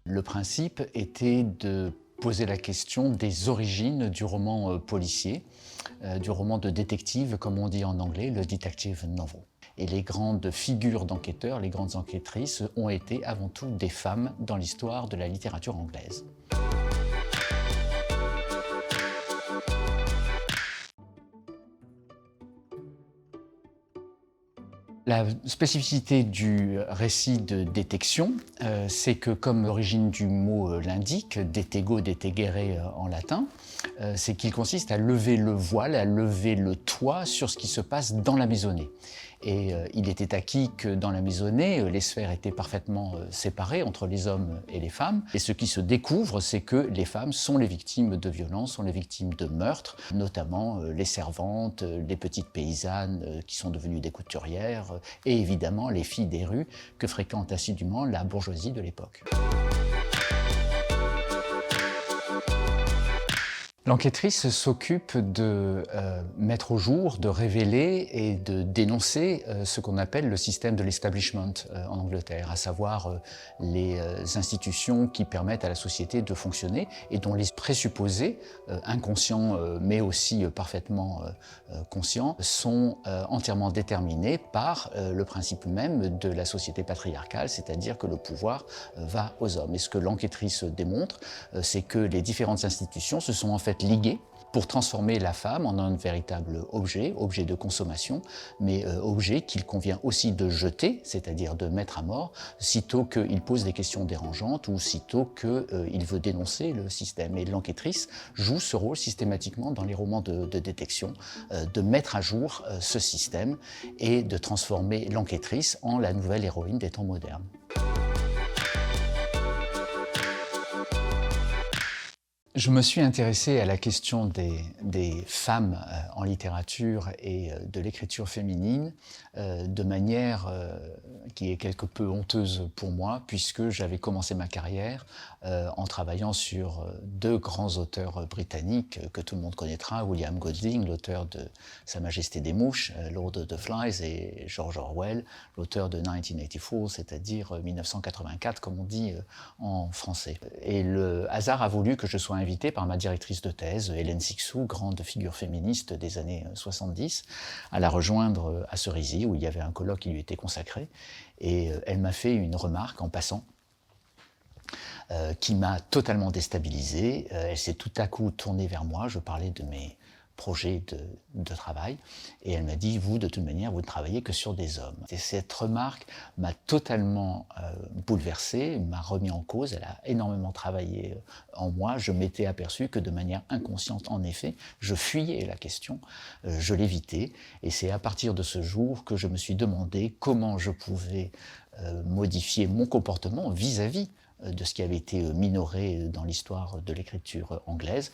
Le principe était de poser la question des origines du roman policier, du roman de détective, comme on dit en anglais, le detective novel. Et les grandes figures d'enquêteurs, les grandes enquêtrices, ont été avant tout des femmes dans l'histoire de la littérature anglaise. La spécificité du récit de détection, c'est que, comme l'origine du mot l'indique, detego, detegere en latin, c'est qu'il consiste à lever le voile, à lever le toit sur ce qui se passe dans la maisonnée. Et il était acquis que dans la maisonnée, les sphères étaient parfaitement séparées entre les hommes et les femmes. Et ce qui se découvre, c'est que les femmes sont les victimes de violences, sont les victimes de meurtres, notamment les servantes, les petites paysannes qui sont devenues des couturières, et évidemment les filles des rues que fréquente assidûment la bourgeoisie de l'époque. L'enquêtrice s'occupe de mettre au jour, de révéler et de dénoncer ce qu'on appelle le système de l'establishment en Angleterre, à savoir les institutions qui permettent à la société de fonctionner et dont les présupposés, inconscients mais aussi parfaitement conscients, sont entièrement déterminés par le principe même de la société patriarcale, c'est-à-dire que le pouvoir va aux hommes. Et ce que l'enquêtrice démontre, c'est que les différentes institutions se sont en fait liguées pour transformer la femme en un véritable objet, objet de consommation, mais objet qu'il convient aussi de jeter, c'est-à-dire de mettre à mort, sitôt qu'il pose des questions dérangeantes ou sitôt qu'il veut dénoncer le système. Et l'enquêtrice joue ce rôle systématiquement dans les romans de détection, de mettre à jour ce système et de transformer l'enquêtrice en la nouvelle héroïne des temps modernes. Je me suis intéressé à la question des femmes en littérature et de l'écriture féminine de manière qui est quelque peu honteuse pour moi, puisque j'avais commencé ma carrière en travaillant sur deux grands auteurs britanniques que tout le monde connaîtra, William Golding, l'auteur de Sa Majesté des Mouches, Lord of the Flies, et George Orwell, l'auteur de 1984, c'est-à-dire 1984, comme on dit en français. Et le hasard a voulu que je sois invité par ma directrice de thèse, Hélène Sixou, grande figure féministe des années 70, à la rejoindre à Cerisy, où il y avait un colloque qui lui était consacré. Et elle m'a fait une remarque en passant, qui m'a totalement déstabilisé. Elle s'est tout à coup tournée vers moi, je parlais de mes projets de travail, et elle m'a dit « Vous, de toute manière, vous ne travaillez que sur des hommes ». Et cette remarque m'a totalement bouleversé, m'a remis en cause, elle a énormément travaillé en moi. Je m'étais aperçu que de manière inconsciente, en effet, je fuyais la question, je l'évitais, et c'est à partir de ce jour que je me suis demandé comment je pouvais modifier mon comportement vis-à-vis de ce qui avait été minoré dans l'histoire de l'écriture anglaise.